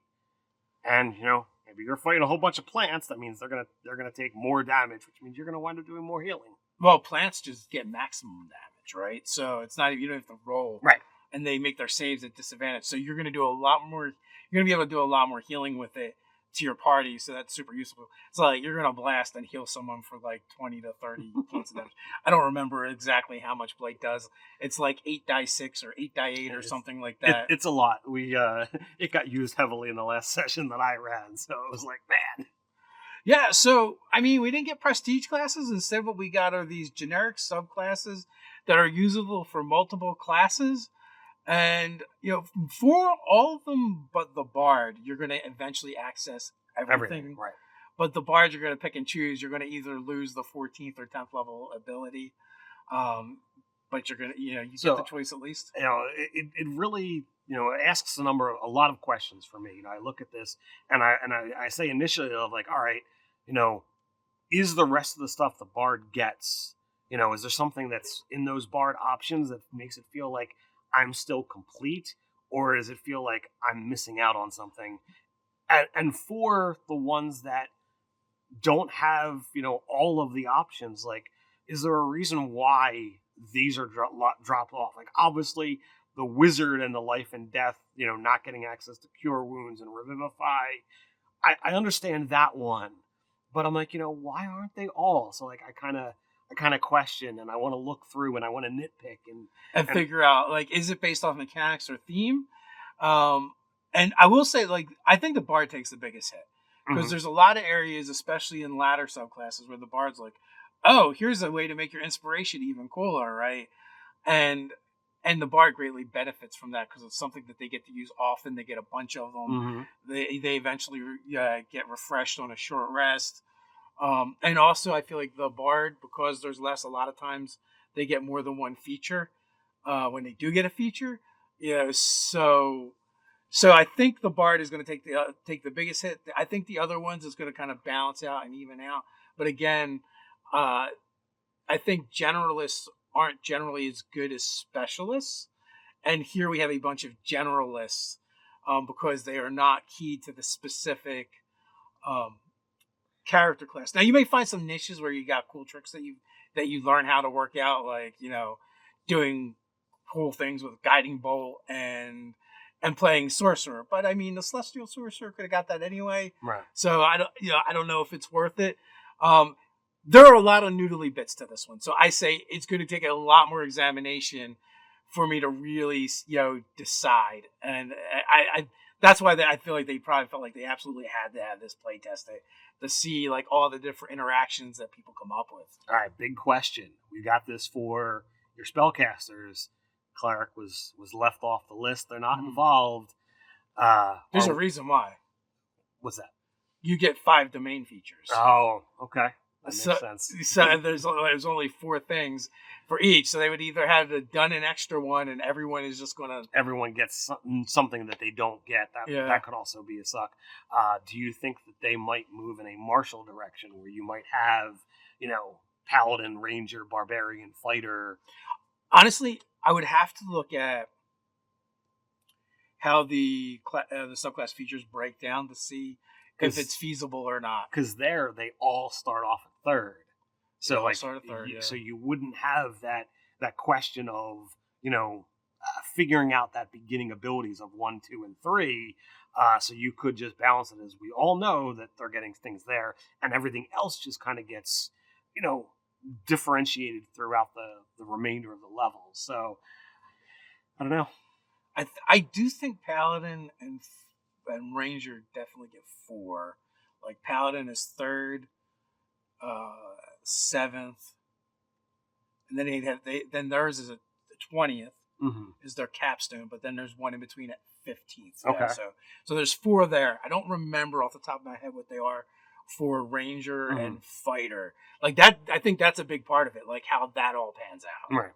and maybe you're fighting a whole bunch of plants, that means they're gonna take more damage, which means you're gonna wind up doing more healing. Well, plants just get maximum damage, right? So it's not even, you don't have to roll, right? And they make their saves at disadvantage. So you're gonna do a lot more. You're gonna be able to do a lot more healing with it to your party, so that's super useful. It's like you're gonna blast and heal someone for like 20 to 30 points of damage. I don't remember exactly how much Blade does. It's like 8d6 or 8d8 or something like that. It's a lot. We it got used heavily in the last session that I ran, so it was like, man. Yeah, so I mean, we didn't get prestige classes. Instead, what we got are these generic subclasses that are usable for multiple classes. And, for all of them but the Bard, you're going to eventually access everything. Right. But the Bard, you're going to pick and choose. You're going to either lose the 14th or 10th level ability. But you're going to, you get the choice at least. It really, asks a lot of questions for me. I look at this and I say initially of like, all right, is the rest of the stuff the Bard gets, is there something that's in those Bard options that makes it feel like I'm still complete, or does it feel like I'm missing out on something? And for the ones that don't have, all of the options, like, is there a reason why these are dropped off? Like, obviously, the Wizard and the Life and Death, not getting access to Cure Wounds and Revivify, I understand that one, but I'm like, why aren't they all? So, like, I kind of question, and I want to look through, and I want to nitpick and figure out, like, is it based off mechanics or theme? And I will say, like, I think the Bard takes the biggest hit because there's a lot of areas, especially in latter subclasses, where the Bard's like, oh, here's a way to make your inspiration even cooler, right? And the Bard greatly benefits from that because it's something that they get to use often. They get a bunch of them. They eventually get refreshed on a short rest. And also, I feel like the Bard, because there's less, a lot of times they get more than one feature when they do get a feature. So I think the Bard is going to take the biggest hit. I think the other ones is going to kind of balance out and even out. But again, I think generalists aren't generally as good as specialists. And here we have a bunch of generalists because they are not keyed to the specific character class. Now you may find some niches where you got cool tricks that you learn how to work out, like doing cool things with guiding bolt and playing sorcerer. But I mean, the celestial sorcerer could have got that anyway. Right. So I don't know if it's worth it. There are a lot of noodly bits to this one, so I say it's going to take a lot more examination for me to really decide. And I that's why I feel like they probably felt like they absolutely had to have this play test to see like all the different interactions that people come up with. All right, big question. We got this for your spellcasters. Cleric was left off the list. They're not involved. There's a reason why. What's that? You get 5 domain features. Oh, okay. That makes sense. So there's only 4 things for each. So they would either have done an extra one, and everyone is just going to... Everyone gets something that they don't get. That could also be a suck. Do you think that they might move in a martial direction where you might have, paladin, ranger, barbarian, fighter? Honestly, I would have to look at how the subclass features break down to see if it's feasible or not. Because they all start off at 3rd. So so you wouldn't have that question of figuring out that beginning abilities of 1, 2, and 3. So you could just balance it as we all know that they're getting things there, and everything else just kind of gets differentiated throughout the remainder of the levels. So I don't know. I do think Paladin and Ranger definitely get 4. Like Paladin is 3rd, 7th, and then then theirs is the 20th is their capstone, but then there's one in between at 15th. Okay. So there's 4 there. I don't remember off the top of my head what they are for Ranger and Fighter. Like that, I think that's a big part of it, like how that all pans out. Right.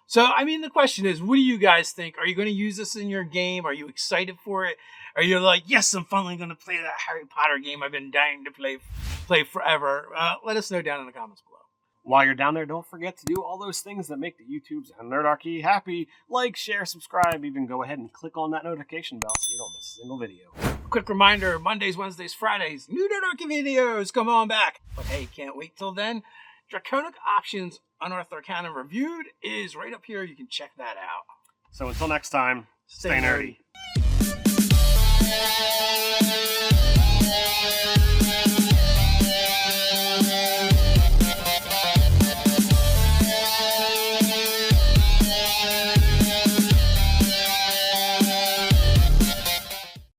So, I mean, the question is, what do you guys think? Are you going to use this in your game? Are you excited for it? Are you like, yes, I'm finally going to play that Harry Potter game I've been dying to play forever? Let us know down in the comments below. While you're down there, don't forget to do all those things that make the YouTubes and Nerdarchy happy. Like, share, subscribe, even go ahead and click on that notification bell so you don't miss a single video. Quick reminder, Mondays, Wednesdays, Fridays, new Nerdarchy videos, come on back. But hey, can't wait till then. Draconic Options Unearthed Arcana Reviewed is right up here. You can check that out. So until next time, stay nerdy.